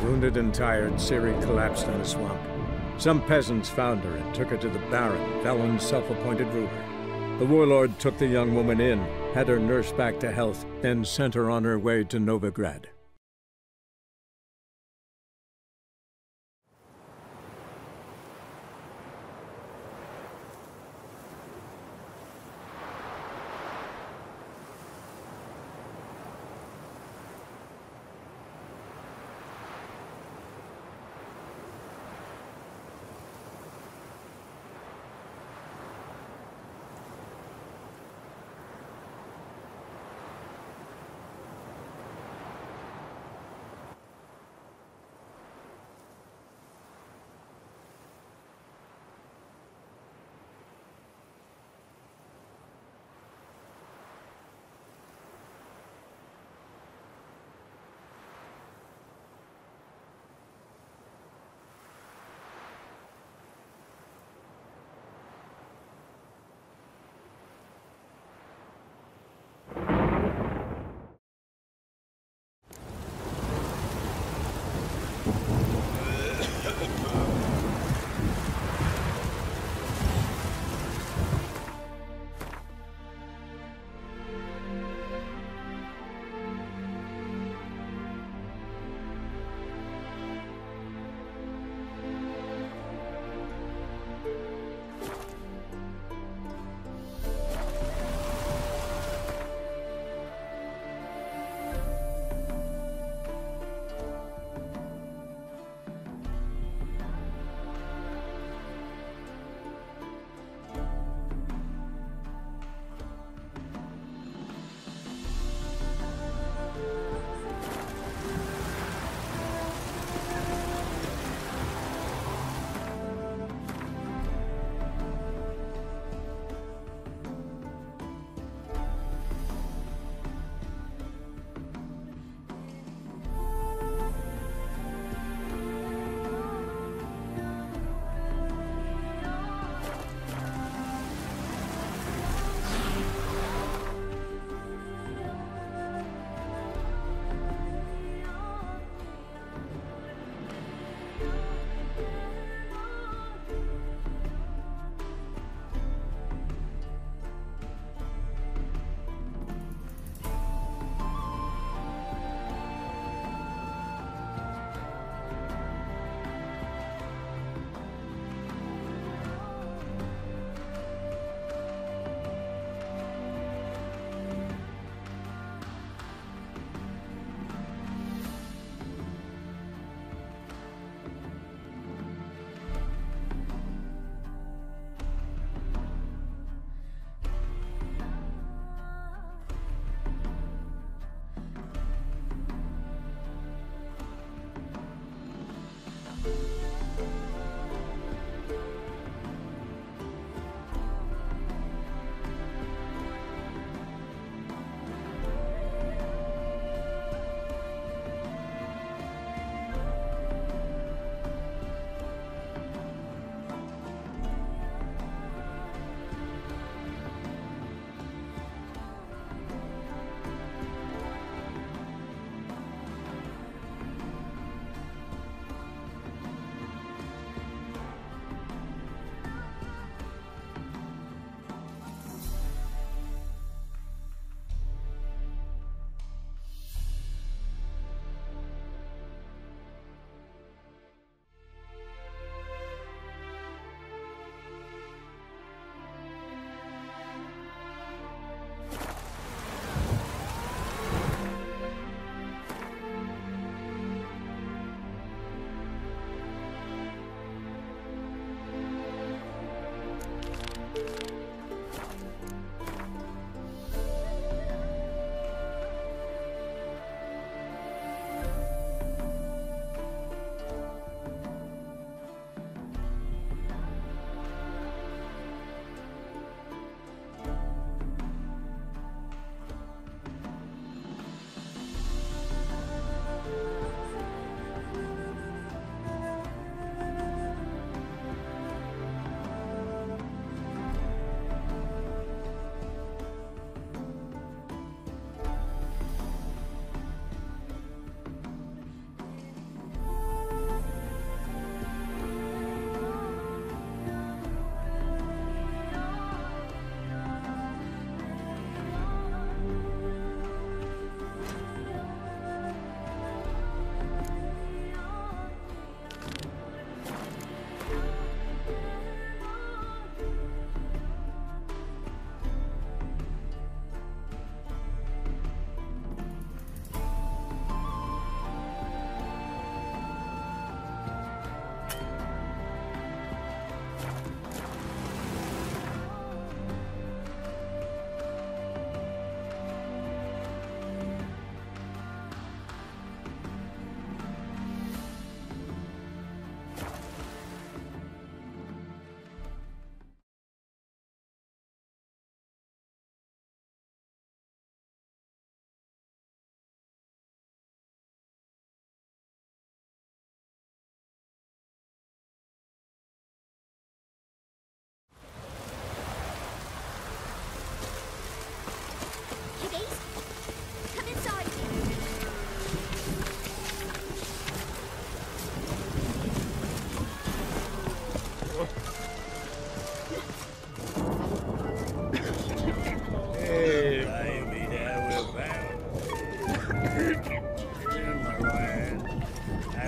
Wounded and tired, Ciri collapsed in a swamp. Some peasants found her and took her to the Baron, Valen's self-appointed ruler. The warlord took the young woman in, had her nursed back to health, then sent her on her way to Novigrad.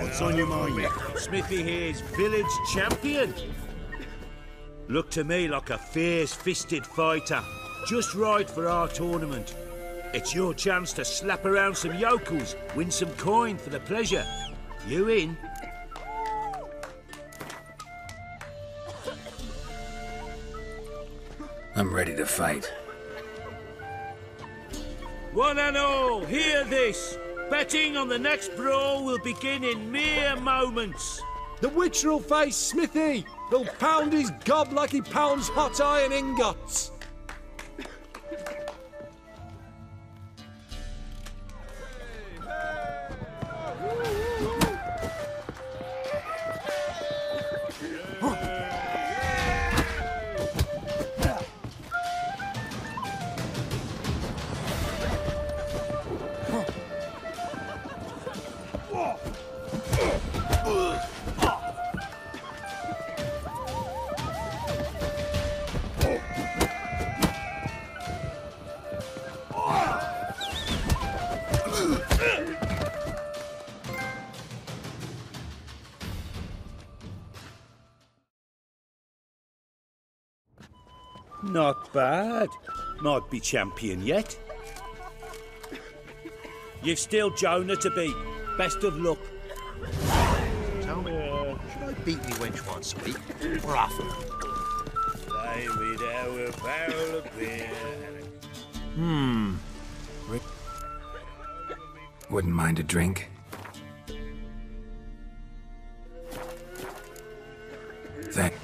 What's on your mind? Smithy here's village champion. Look to me like a fierce-fisted fighter. Just right for our tournament. It's your chance to slap around some yokels, win some coin for the pleasure. You in? I'm ready to fight. One and all, hear this. Betting on the next brawl will begin in mere moments. The Witcher will face Smithy. He'll pound his gob like he pounds hot iron ingots. Not bad. Might be champion yet. You've still Jonah to beat. Best of luck. Tell me, should I beat me wench once a week or often? Play with our barrel of beer. Wouldn't mind a drink. Thank.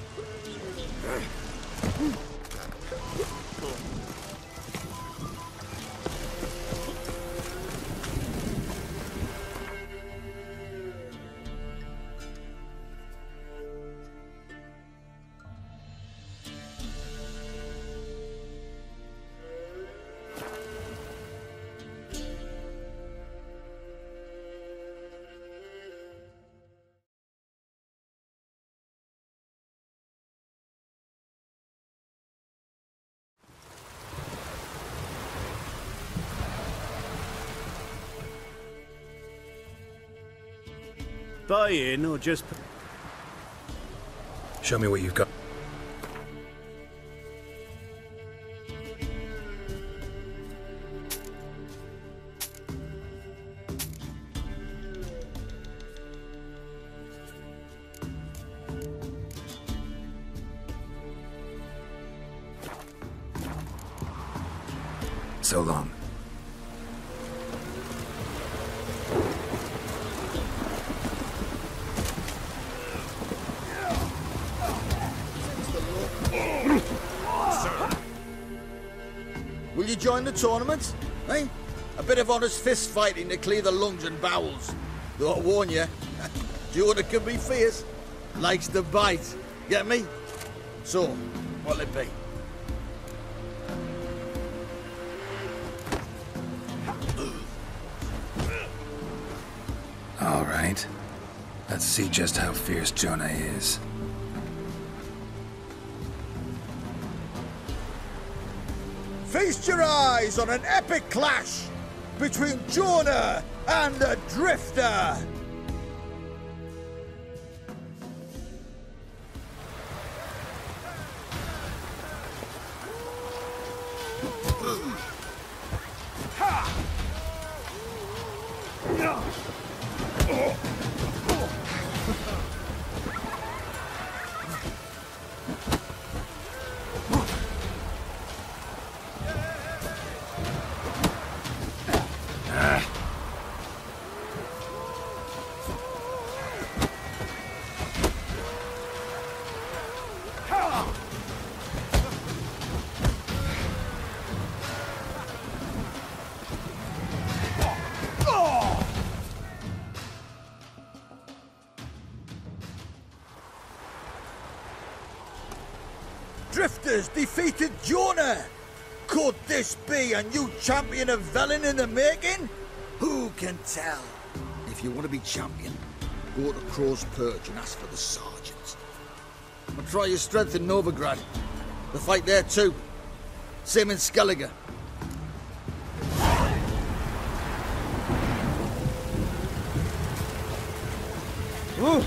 Buy in or just... Show me what you've got. So long. Will you join the tournament? Eh? A bit of honest fist fighting to clear the lungs and bowels. Though I warn you, Jonah can be fierce. Likes to bite. Get me? So, what'll it be? All right. Let's see just how fierce Jonah is. Feast your eyes on an epic clash between Jonah and the Drifter. Drifters defeated Jonah! Could this be a new champion of Velen in the making? Who can tell? If you want to be champion, go to Crow's Perch and ask for the sergeant. And try your strength in Novigrad. The fight there too. Same in Skellige. Ooh.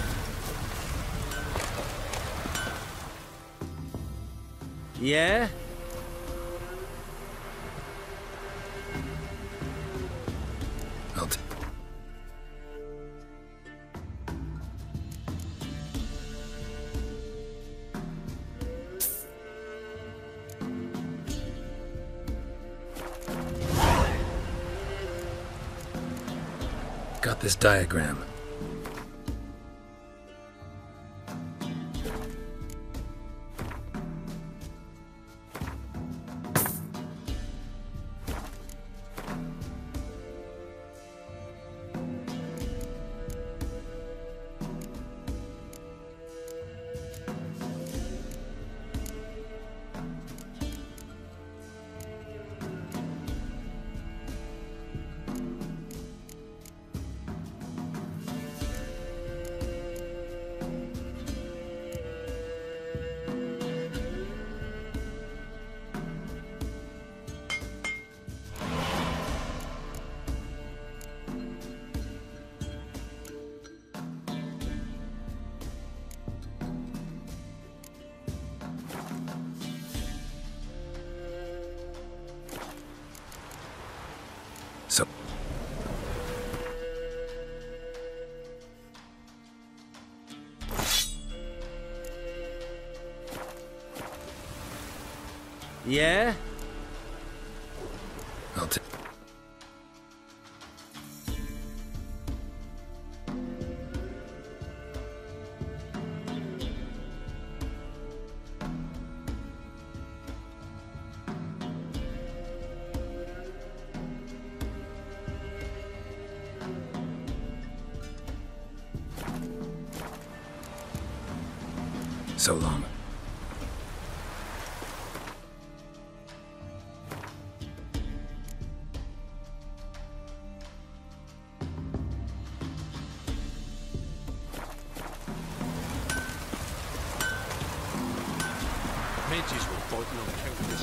Yeah? Got this diagram. So... Yeah? I'll take... So long. Midges were fighting on account of this.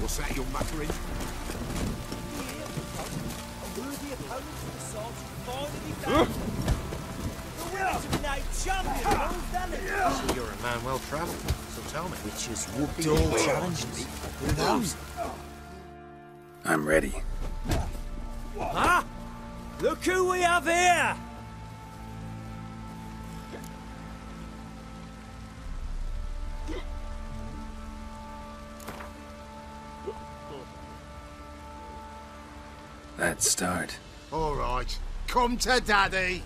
What's that you're muttering? So you're a man well travelled, so tell me. Which is whooped all challenges. Who knows? I'm ready. Huh? Look who we have here! Let's start. All right, come to Daddy.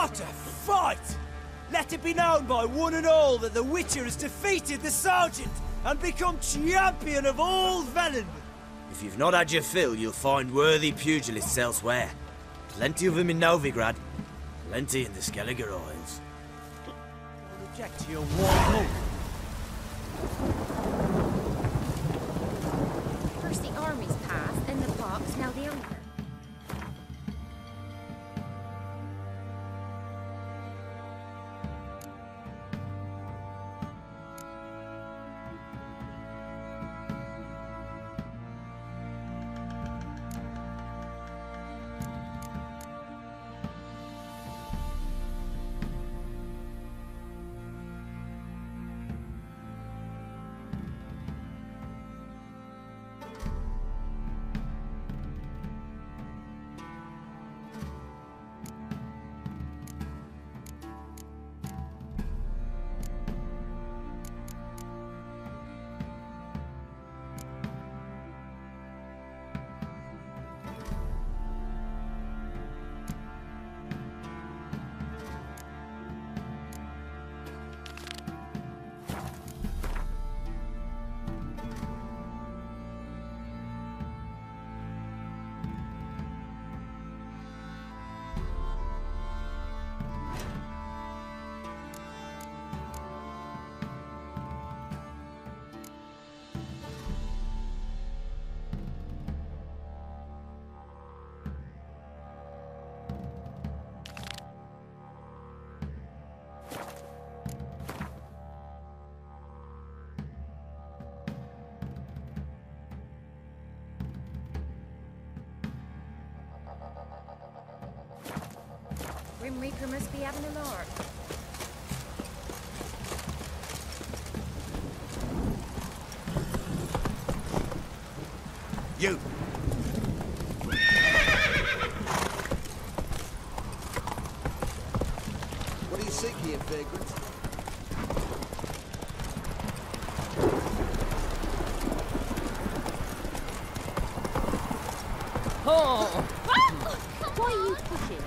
What a fight! Let it be known by one and all that the Witcher has defeated the Sergeant and become champion of all Velen. If you've not had your fill, you'll find worthy pugilists elsewhere. Plenty of them in Novigrad, plenty in the Skelliger Isles. I'll object to your warm move. First the armies passed, then the pox, now the Ogre. Grim Reaper must be having a lark. You! What do you seek here, vagrant? Oh! Why are you pushing?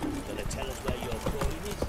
You gonna tell us where your coin is?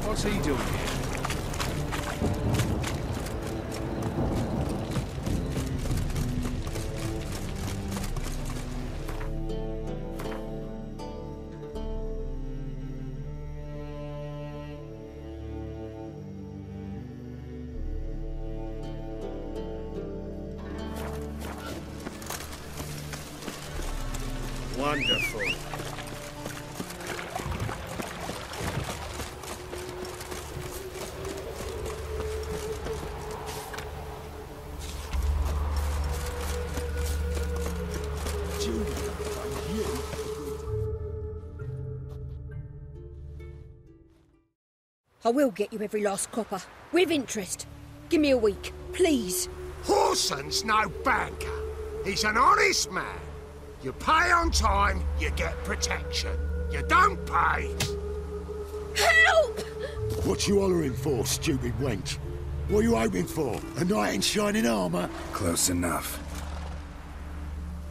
What's he doing here? Wonderful. I will get you every last copper, with interest. Give me a week, please. Horson's no banker. He's an honest man. You pay on time, you get protection. You don't pay. Help! What you hollering for, stupid wench? What are you hoping for? A knight in shining armour? Close enough.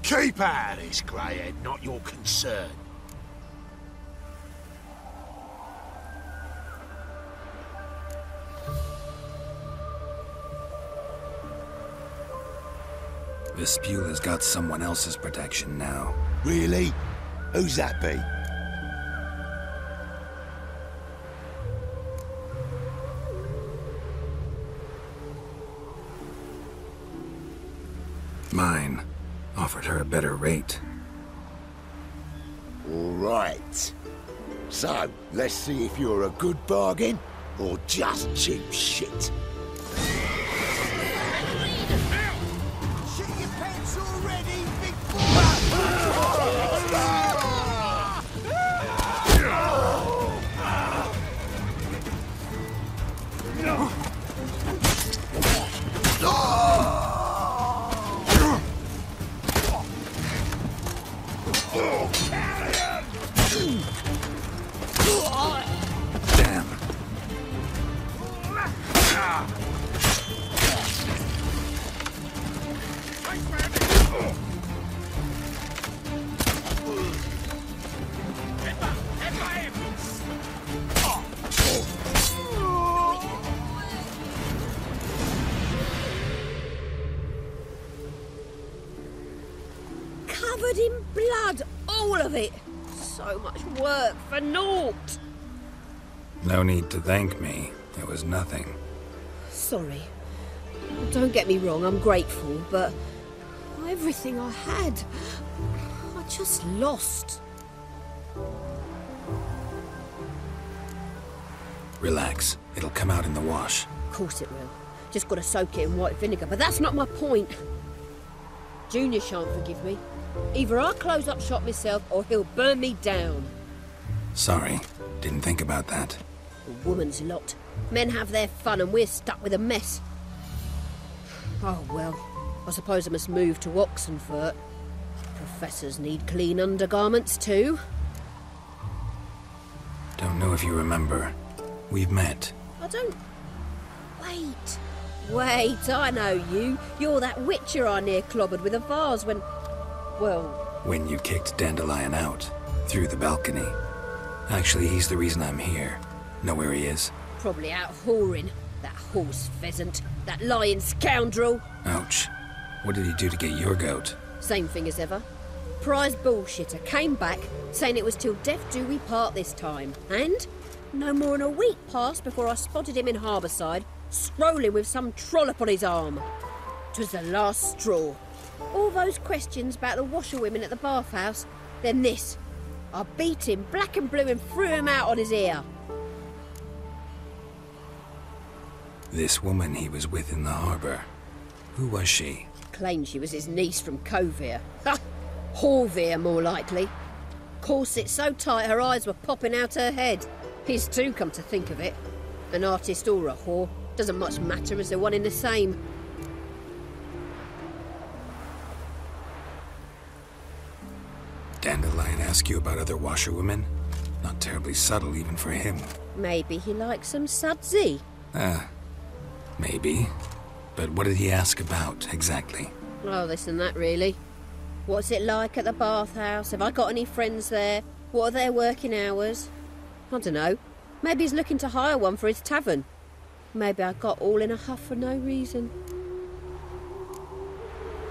Keep out of this, greyhead, not your concern. Vespula's got someone else's protection now. Really? Who's that be? Mine offered her a better rate. All right. So, let's see if you're a good bargain or just cheap shit. Shit your pants already, big Damn. Covered in blood, all of it. So much work for naught. No need to thank me. It was nothing. Sorry. Don't get me wrong, I'm grateful, but everything I had, I just lost. Relax. It'll come out in the wash. Of course it will. Just gotta soak it in white vinegar, but that's not my point. Junior shan't forgive me. Either I'll close up shop myself or he'll burn me down. Sorry. Didn't think about that. A woman's lot. Men have their fun and we're stuck with a mess. Oh well, I suppose I must move to Oxenfurt. Professors need clean undergarments too. Don't know if you remember. We've met. I don't... Wait, I know you. You're that witcher I near clobbered with a vase when... Well... When you kicked Dandelion out. Through the balcony. Actually, he's the reason I'm here. Know where he is? Probably out whoring. That horse pheasant. That lying scoundrel. Ouch. What did he do to get your goat? Same thing as ever. Prize bullshitter came back, saying it was till death do we part this time. And no more than a week passed before I spotted him in Harbourside, strolling with some trollop on his arm. 'Twas the last straw. All those questions about the washerwomen at the bathhouse, then this. I beat him black and blue and threw him out on his ear. This woman he was with in the harbour. Who was she? Claimed she was his niece from Kovir. Ha! Horvir, more likely. Corset so tight her eyes were popping out her head. His too, come to think of it. An artist or a whore. Doesn't much matter as they're one in the same. Dandelion ask you about other washerwomen? Not terribly subtle even for him. Maybe he likes some sudsy. Maybe. But what did he ask about, exactly? Oh, this and that, really. What's it like at the bathhouse? Have I got any friends there? What are their working hours? I don't know. Maybe he's looking to hire one for his tavern. Maybe I got all in a huff for no reason.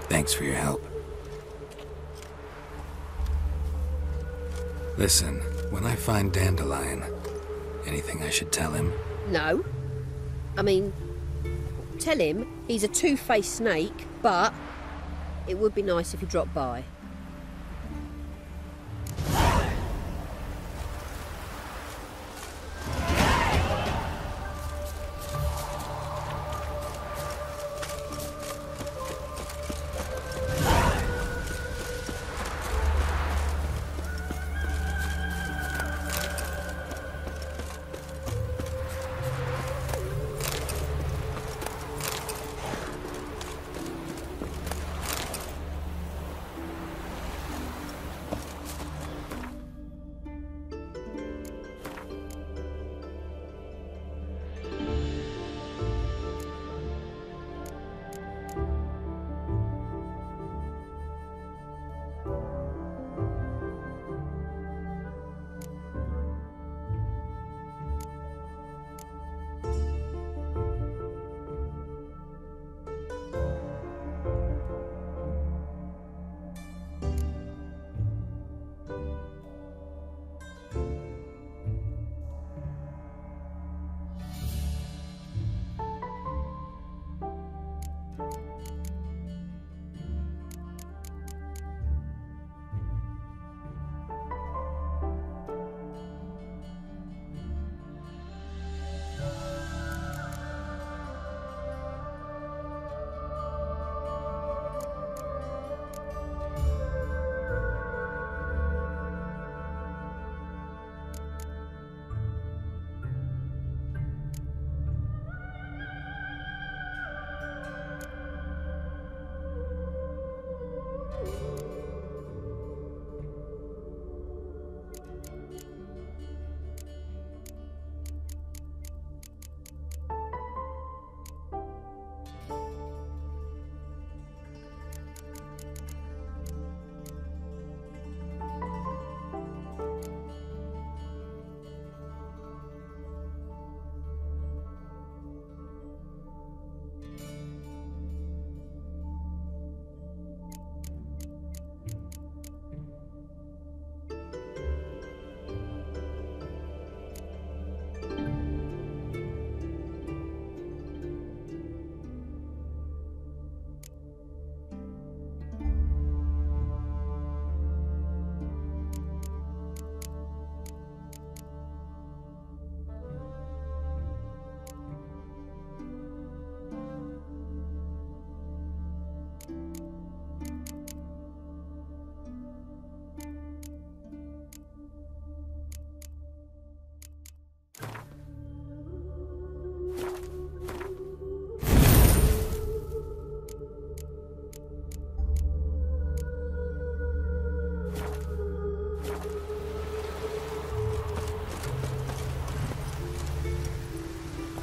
Thanks for your help. Listen, when I find Dandelion, anything I should tell him? No. I mean, tell him he's a two-faced snake, but it would be nice if he dropped by.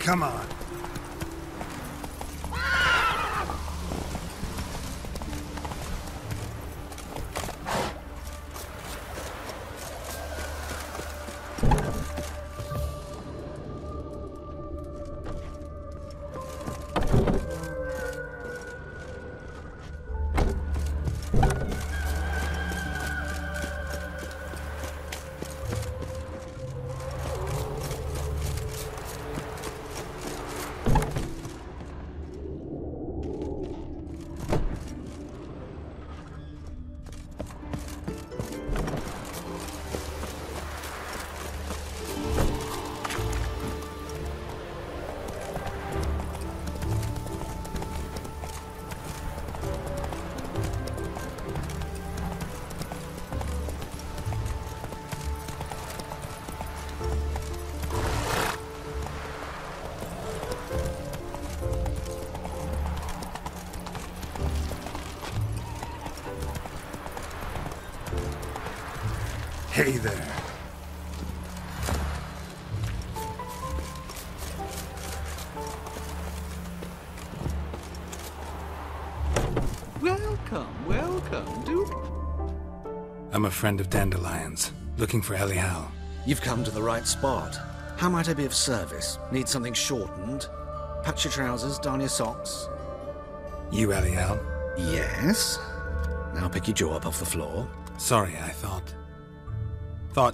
Come on. Hey there. Welcome, welcome. Do... I'm a friend of Dandelion's, looking for Elial. You've come to the right spot. How might I be of service? Need something shortened? Patch your trousers, darn your socks. You Elial? Yes. Now pick your jaw up off the floor. Sorry, I thought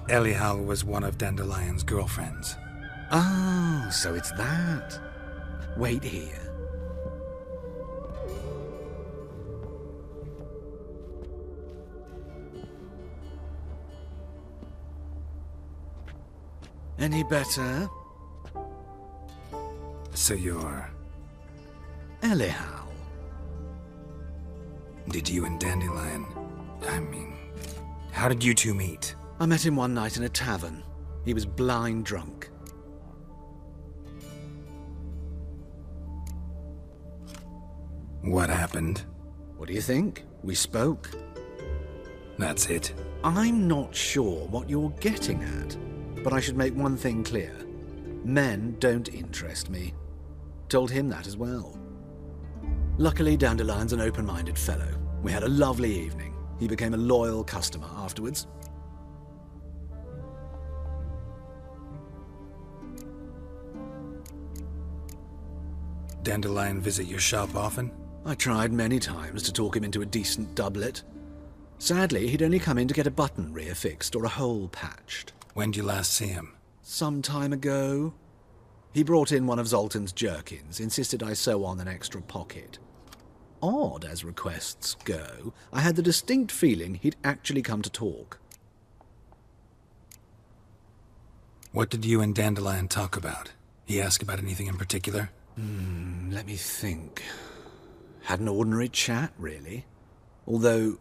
Elial was one of Dandelion's girlfriends. Oh, so it's that. Wait here. Any better? So you're... Elial. Did you and Dandelion... how did you two meet? I met him one night in a tavern. He was blind drunk. What happened? What do you think? We spoke. That's it. I'm not sure what you're getting at, but I should make one thing clear. Men don't interest me. Told him that as well. Luckily, Dandelion's an open-minded fellow. We had a lovely evening. He became a loyal customer afterwards. Dandelion visit your shop often? I tried many times to talk him into a decent doublet. Sadly, he'd only come in to get a button reaffixed or a hole patched. When'd you last see him? Some time ago. He brought in one of Zoltan's jerkins, insisted I sew on an extra pocket. Odd as requests go, I had the distinct feeling he'd actually come to talk. What did you and Dandelion talk about? He asked about anything in particular? Let me think. Had an ordinary chat, really. Although,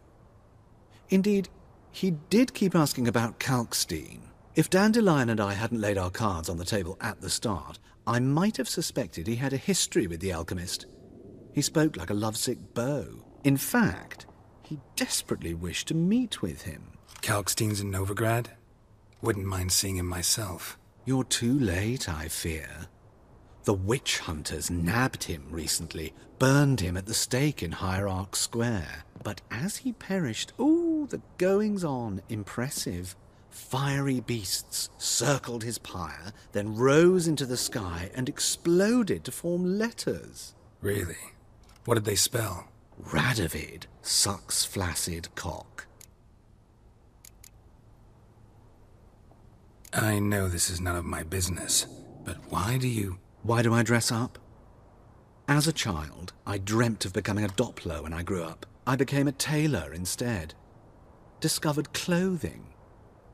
indeed, he did keep asking about Kalkstein. If Dandelion and I hadn't laid our cards on the table at the start, I might have suspected he had a history with the alchemist. He spoke like a lovesick beau. In fact, he desperately wished to meet with him. Kalkstein's in Novigrad? Wouldn't mind seeing him myself. You're too late, I fear. The witch hunters nabbed him recently, burned him at the stake in Hierarch Square. But as he perished, the goings-on, impressive. Fiery beasts circled his pyre, then rose into the sky and exploded to form letters. Really? What did they spell? Radovid sucks flaccid cock. I know this is none of my business, but why do I dress up? As a child, I dreamt of becoming a Doppler when I grew up. I became a tailor instead. Discovered clothing.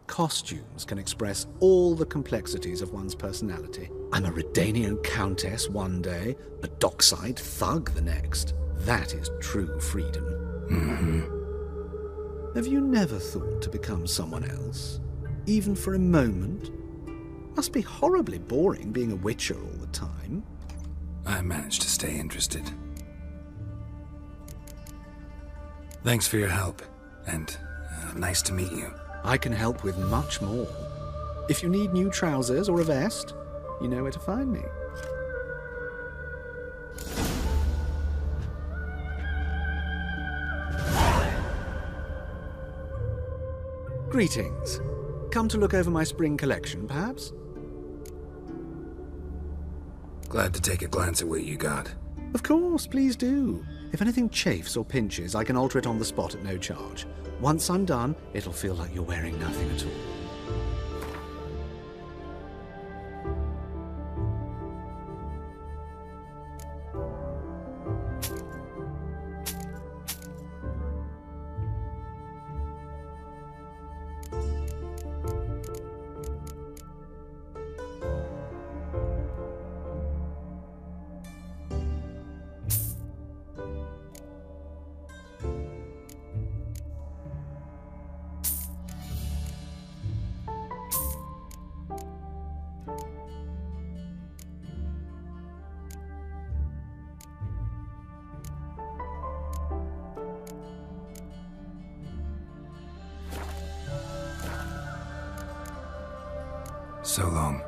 Costumes can express all the complexities of one's personality. I'm a Redanian countess one day, a dockside thug the next. That is true freedom. Have you never thought to become someone else? Even for a moment? Must be horribly boring being a witcher all the time. I managed to stay interested. Thanks for your help, and nice to meet you. I can help with much more. If you need new trousers or a vest, you know where to find me. Greetings. Come to look over my spring collection, perhaps? Glad to take a glance at what you got. Of course, please do. If anything chafes or pinches, I can alter it on the spot at no charge. Once I'm done, it'll feel like you're wearing nothing at all. So long.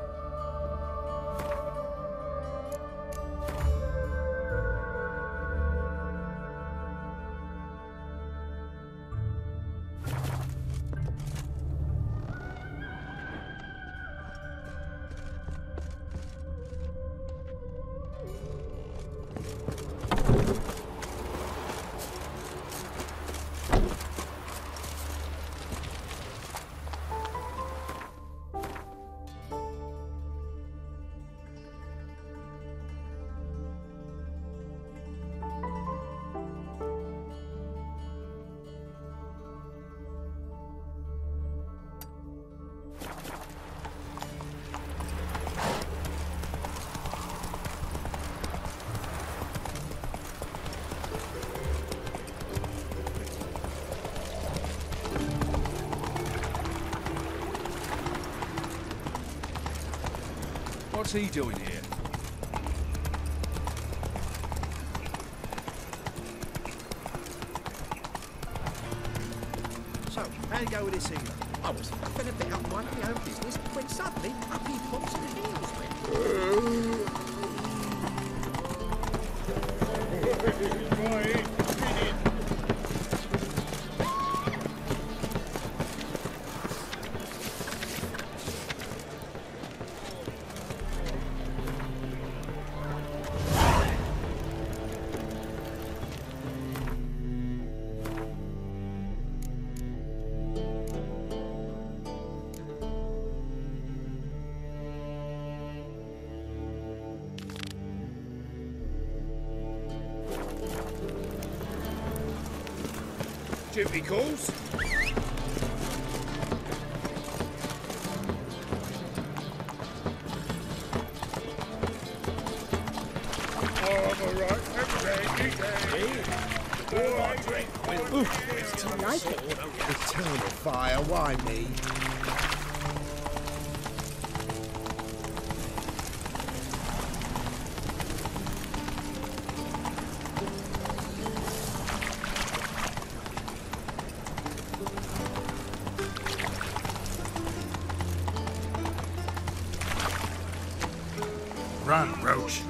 What's he doing here? So, how'd it go with this healer? I was faffing a bit up minding my own business when suddenly up he pops and heals me. Duty calls. Do you like it? Eternal fire, why me? Run, Roach.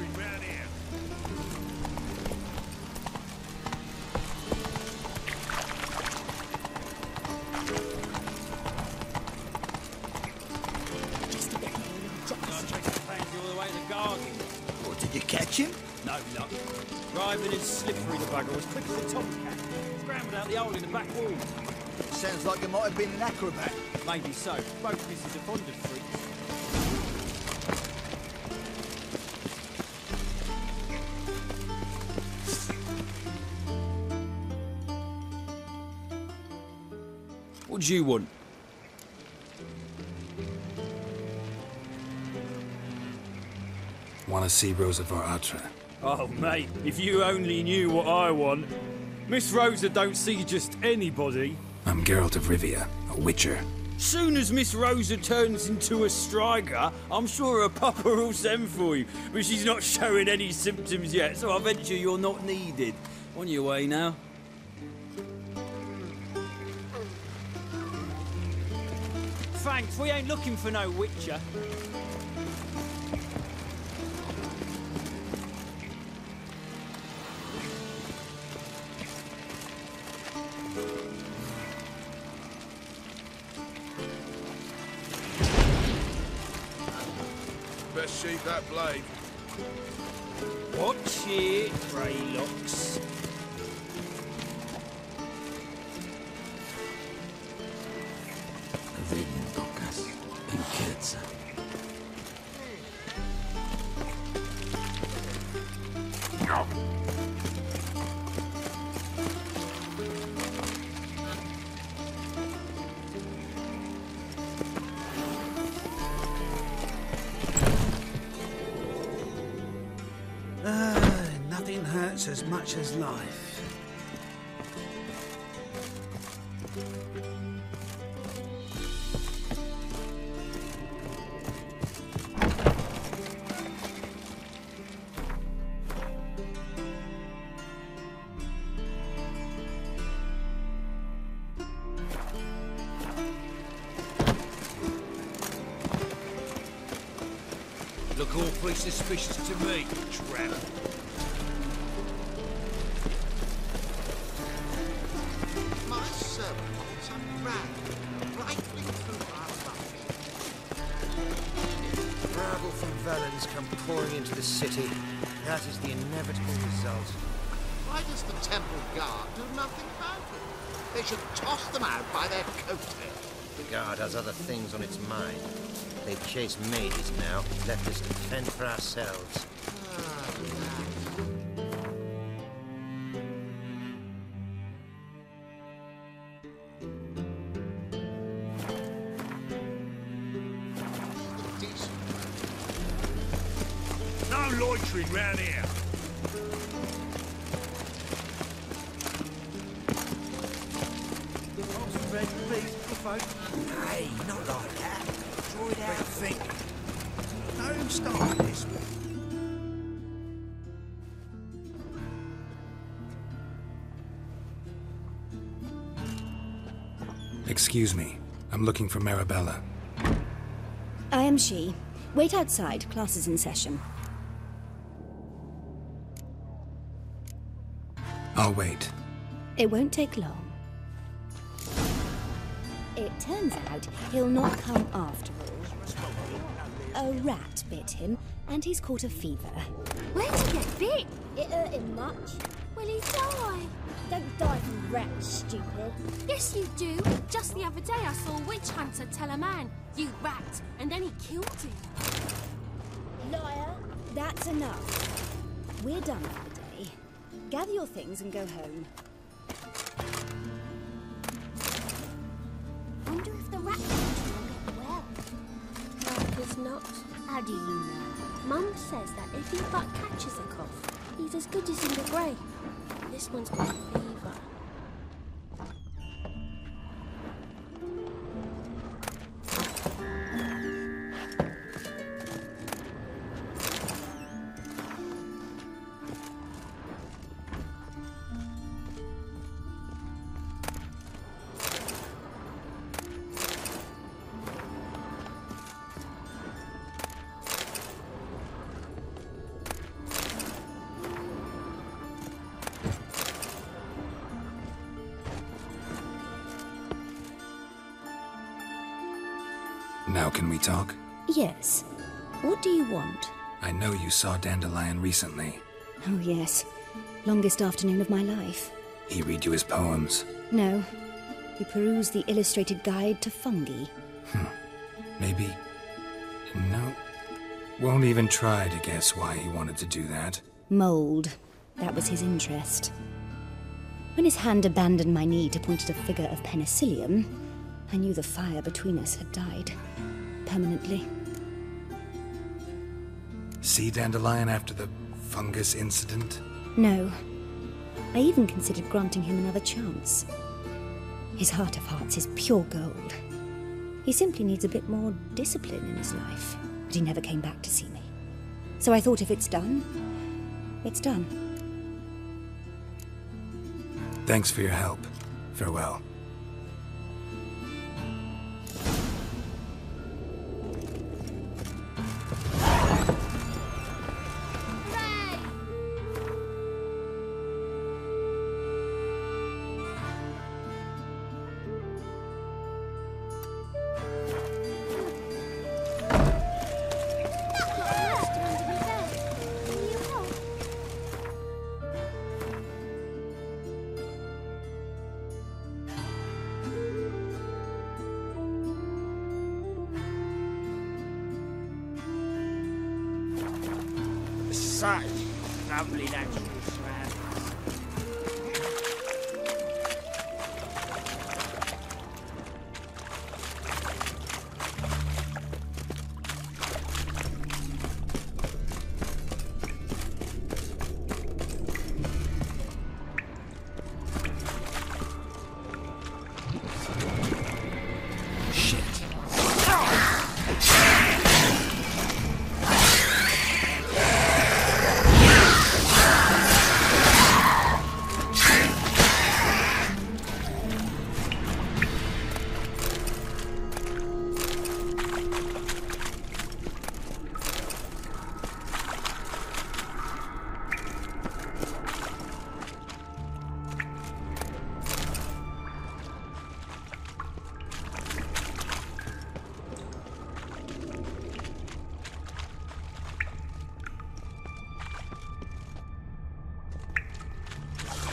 Or did you catch him? No luck. Driving and slippery the bugger was quick as a tomcat. Scrambled out the hole in the back wall. Sounds like it might have been an acrobat. Maybe so. Both misses are fond of freaks. What do you want? Want to see Rosa var Atra? Oh, mate, if you only knew what I want. Miss Rosa don't see just anybody. I'm Geralt of Rivia, a witcher. Soon as Miss Rosa turns into a striker, I'm sure her papa will send for you. But she's not showing any symptoms yet, so I venture you're not needed. On your way now. Thanks, we ain't looking for no witcher. sheath that blade. Watch it, Greylocks. Vengan pocas, en Quetzal. Nothing hurts as much as life. Look awfully suspicious to me, tramp. My servant wants a rat rifling through our life. Rabble from Valens come pouring into the city. That is the inevitable result. Why does the temple guard do nothing about it? They should toss them out by their coattails. The guard has other things on its mind. They've chased mages now, left us to fend for ourselves. No loitering round here. Hey, not like that. Draw it out. Think. No, start this one. Excuse me. I'm looking for Marabella. I am she. Wait outside. Class is in session. I'll wait. It won't take long. It turns out he'll not come after all. A rat bit him, and he's caught a fever. Where'd he get bit? It hurt him much. Will he die? Don't die from rats, stupid. Yes, you do. Just the other day I saw a witch hunter tell a man, "You rat," and then he killed him. Liar. That's enough. We're done for the day. Gather your things and go home. Wonder if the rat hunter will get well. He's not. How do you know? Mum says that if your butt catches a cough, he's as good as in the grave. This one's got a fever. Now can we talk? Yes. What do you want? I know you saw Dandelion recently. Oh, yes. Longest afternoon of my life. He read you his poems. No. He perused the illustrated guide to fungi. Maybe... No. Won't even try to guess why he wanted to do that. Mold. That was his interest. When his hand abandoned my knee to point at a figure of penicillium, I knew the fire between us had died. Permanently. See Dandelion after the fungus incident? No. I even considered granting him another chance. His heart of hearts is pure gold. He simply needs a bit more discipline in his life. But he never came back to see me. So I thought if it's done, it's done. Thanks for your help. Farewell. say, lovely natural surroundings.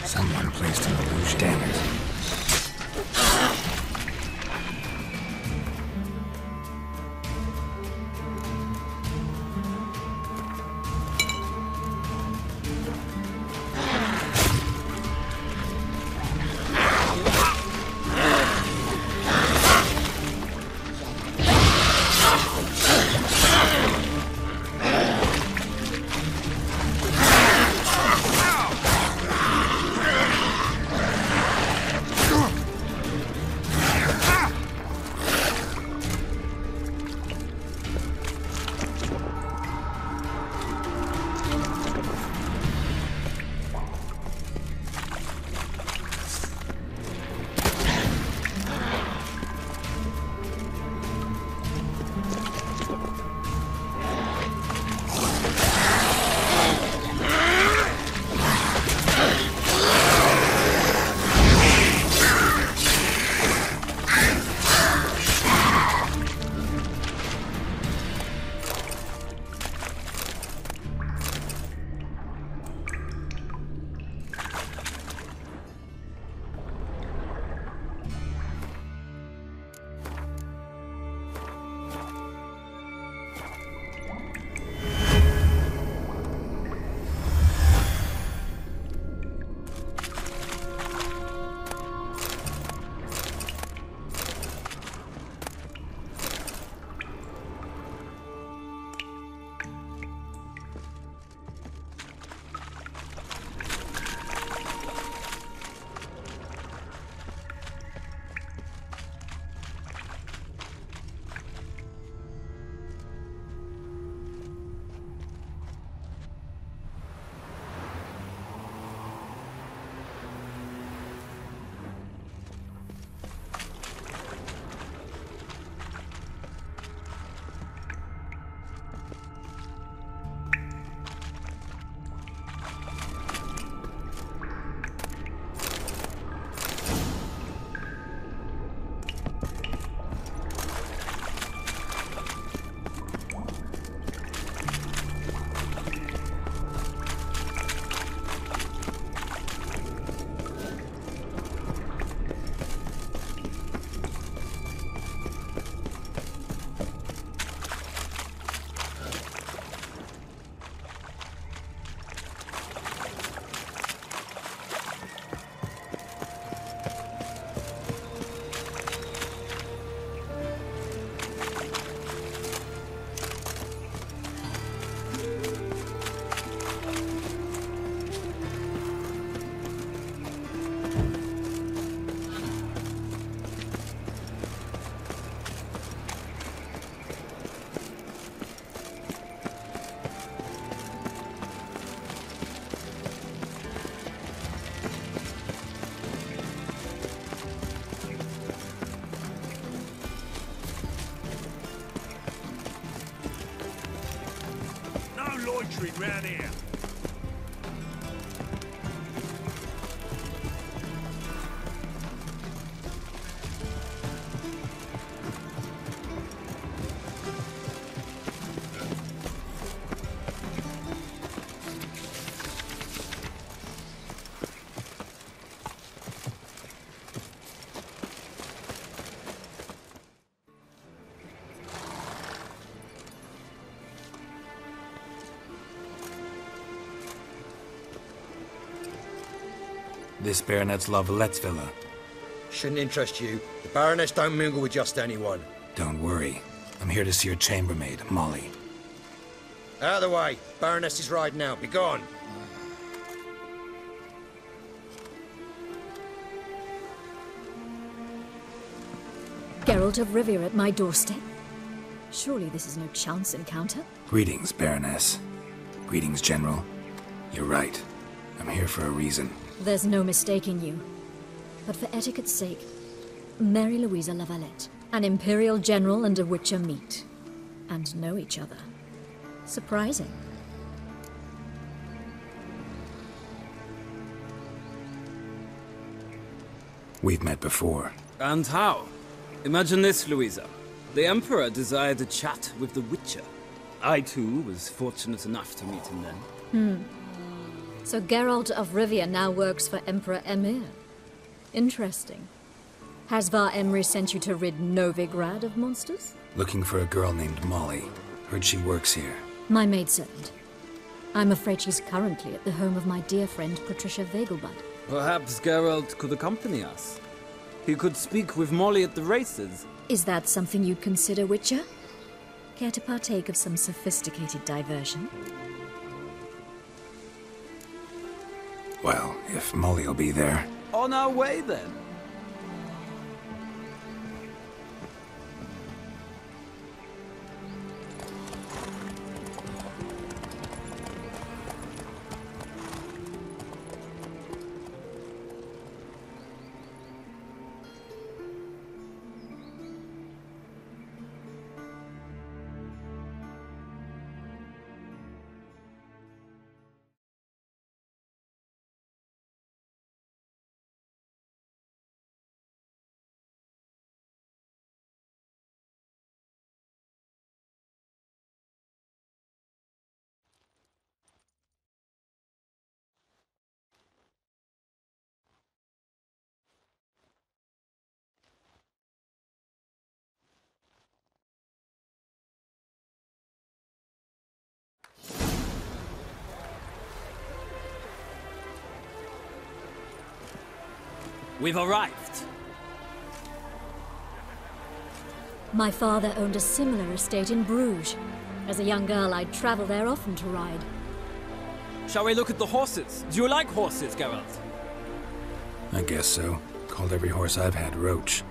Someone placed an illusion. Damn it. Loitering round here. This Baronet's Lavallette's villa. Shouldn't interest you. The Baroness don't mingle with just anyone. Don't worry. I'm here to see your chambermaid, Molly. Out of the way. Baroness is riding out. Be gone. Geralt of Rivia at my doorstep? Surely this is no chance encounter? Greetings, Baroness. Greetings, General. You're right. I'm here for a reason. There's no mistaking you. But for etiquette's sake, Mary Louisa Lavalette, an Imperial General and a Witcher meet. And know each other. Surprising. We've met before. And how? Imagine this, Louisa. The Emperor desired a chat with the Witcher. I, too, was fortunate enough to meet him then. So Geralt of Rivia now works for Emperor Emhyr. Interesting. Has Var Emry sent you to rid Novigrad of monsters? Looking for a girl named Molly. Heard she works here. My maidservant. I'm afraid she's currently at the home of my dear friend Patricia Vegelbud. Perhaps Geralt could accompany us. He could speak with Molly at the races. Is that something you'd consider, Witcher? Care to partake of some sophisticated diversion? Well, if Molly'll be there. On our way, then. We've arrived. My father owned a similar estate in Bruges. As a young girl, I'd travel there often to ride. Shall we look at the horses? Do you like horses, Geralt? I guess so. Called every horse I've had Roach.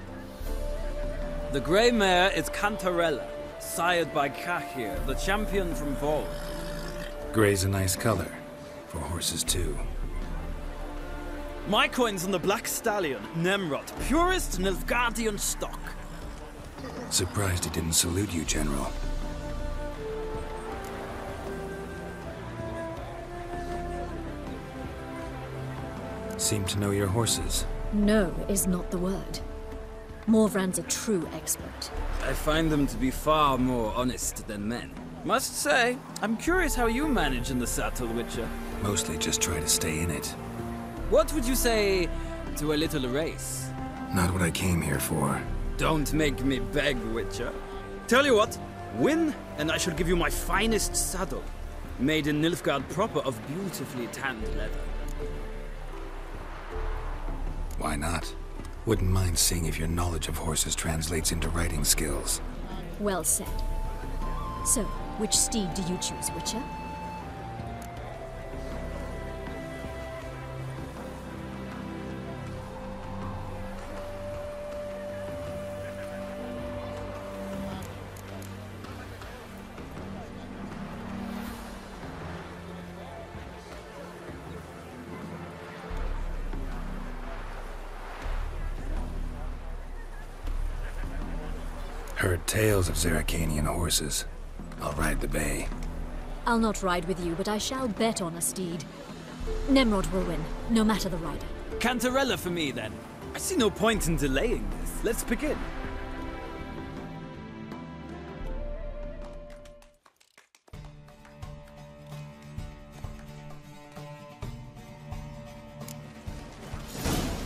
The grey mare is Cantarella, sired by Cahir, the champion from Vol. Grey's a nice color. For horses, too. My coin's on the Black Stallion, Nemrod, purest Nilfgaardian stock. Surprised he didn't salute you, General. Seem to know your horses. No is not the word. Morvran's a true expert. I find them to be far more honest than men. Must say, I'm curious how you manage in the saddle, Witcher. Mostly just try to stay in it. What would you say to a little race? Not what I came here for. Don't make me beg, Witcher. Tell you what, win, and I shall give you my finest saddle. Made in Nilfgaard proper of beautifully tanned leather. Why not? Wouldn't mind seeing if your knowledge of horses translates into riding skills. Well said. So, which steed do you choose, Witcher? Heard tales of Zeracanian horses. I'll ride the bay. I'll not ride with you, but I shall bet on a steed. Nemrod will win, no matter the rider. Cantarella for me, then. I see no point in delaying this. Let's begin.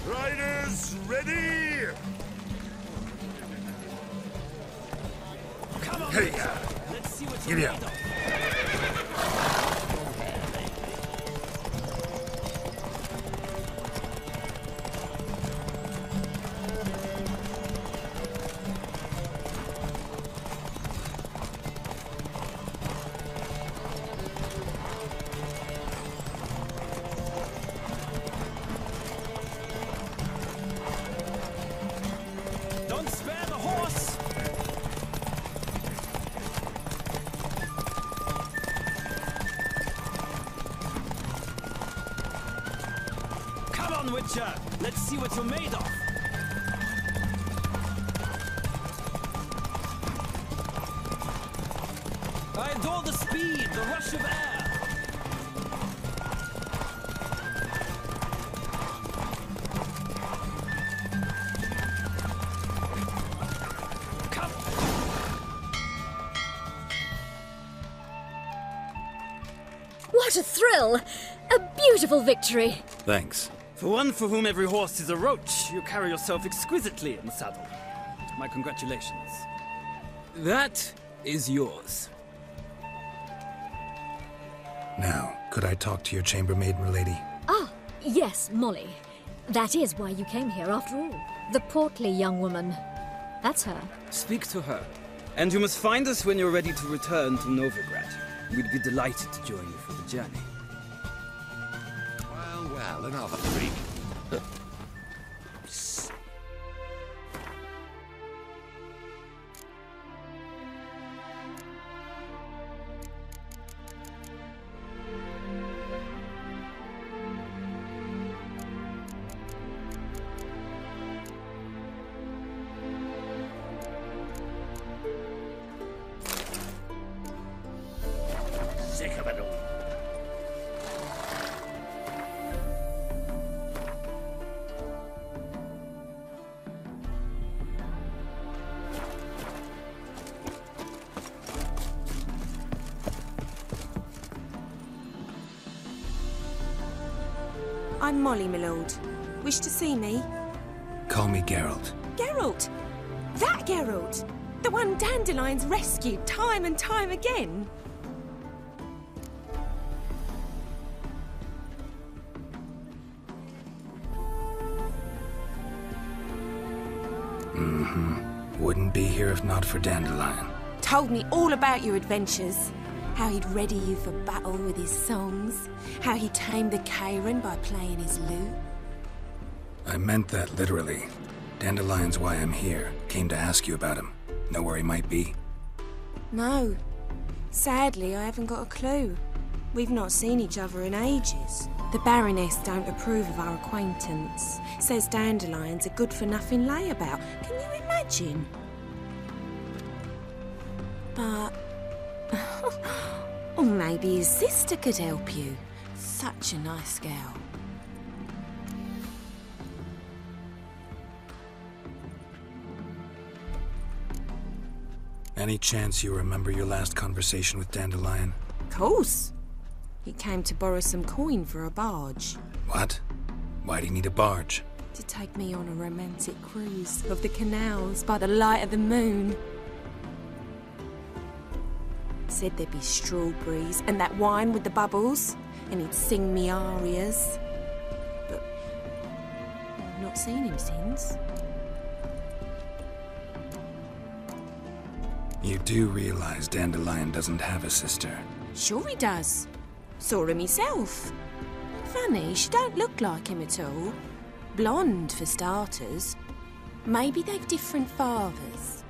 Riders, ready! Come on, Hey, let's see what give me you're up. made of. Come on, Witcher! Let's see what you're made of! I adore the speed, the rush of air! What a thrill! A beautiful victory! Thanks. For one for whom every horse is a roach, you carry yourself exquisitely in the saddle. My congratulations. That is yours. Now, could I talk to your chambermaid, milady? Ah, yes, Molly. That is why you came here after all. The portly young woman. That's her. Speak to her. And you must find us when you're ready to return to Novigrad. We'd be delighted to join you for the journey. Well, another freak. Sick of it all. I'm Molly, my lord. Wish to see me? Call me Geralt. Geralt! That Geralt! The one Dandelion's rescued time and time again! Wouldn't be here if not for Dandelion. Told me all about your adventures. How he'd ready you for battle with his songs. How he tamed the Karen by playing his lute. I meant that literally. Dandelion's why I'm here. Came to ask you about him. Know where he might be? No. Sadly, I haven't got a clue. We've not seen each other in ages. The Baroness don't approve of our acquaintance. Says Dandelion's a good-for-nothing layabout. Can you imagine? But... or maybe his sister could help you. Such a nice girl. Any chance you remember your last conversation with Dandelion? Course. He came to borrow some coin for a barge. What? Why'd he need a barge? To take me on a romantic cruise of the canals by the light of the moon. Said there'd be strawberries and that wine with the bubbles, and he'd sing me arias. But I've not seen him since. You do realize Dandelion doesn't have a sister? Sure he does. Saw him myself. Funny, she don't look like him at all. Blonde, for starters. Maybe they've different fathers.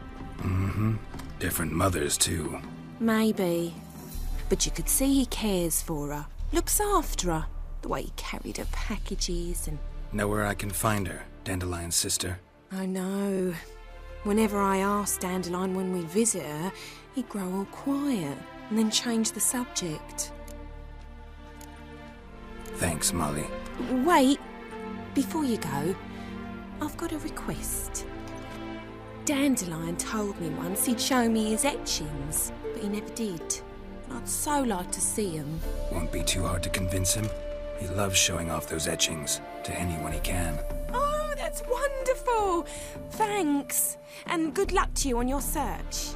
Different mothers, too. Maybe. But you could see he cares for her. Looks after her. The way he carried her packages and... Know where I can find her, Dandelion's sister? I know. Whenever I asked Dandelion when we'd visit her, he'd grow all quiet and then change the subject. Thanks, Molly. Wait. Before you go, I've got a request. Dandelion told me once he'd show me his etchings, but he never did. I'd so like to see them. Won't be too hard to convince him. He loves showing off those etchings to anyone he can. Oh, that's wonderful! Thanks, and good luck to you on your search.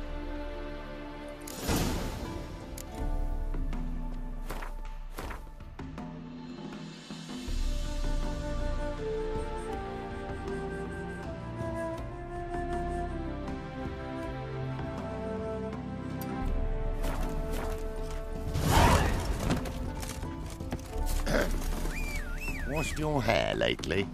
Washed your hair lately?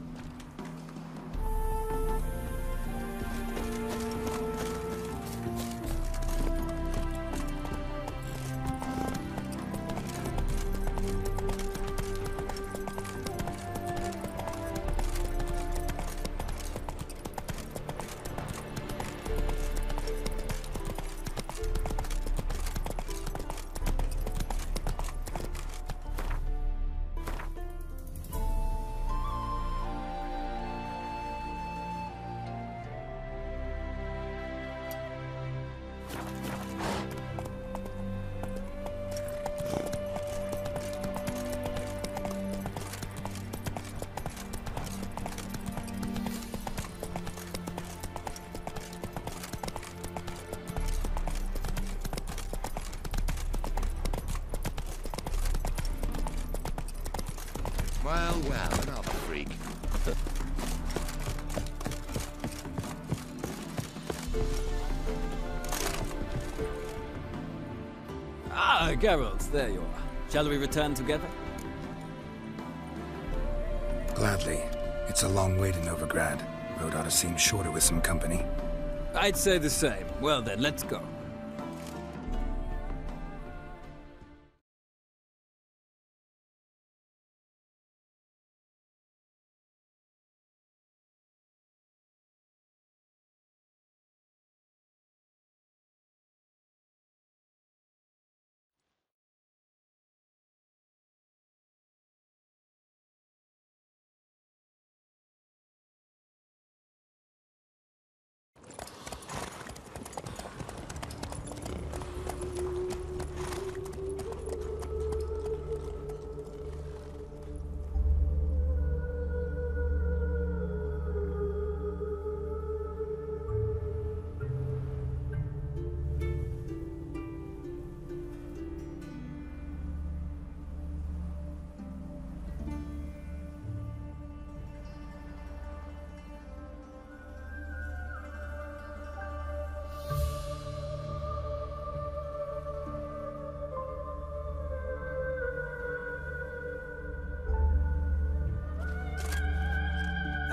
Well, another freak. Ah, Geralt, there you are. Shall we return together? Gladly. It's a long way to Novigrad. Road ought to seem shorter with some company. I'd say the same. Well then, let's go.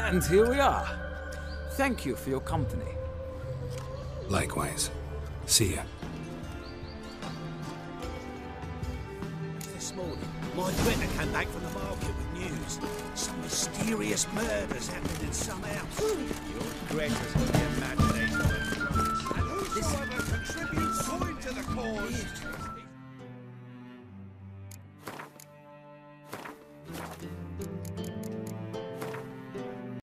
And here we are. Thank you for your company. Likewise. See ya. This morning, my Greta came back from the market with news. Some mysterious murders happened in some house. Your Greta's got the imagination of a And whosoever contributes coin to the cause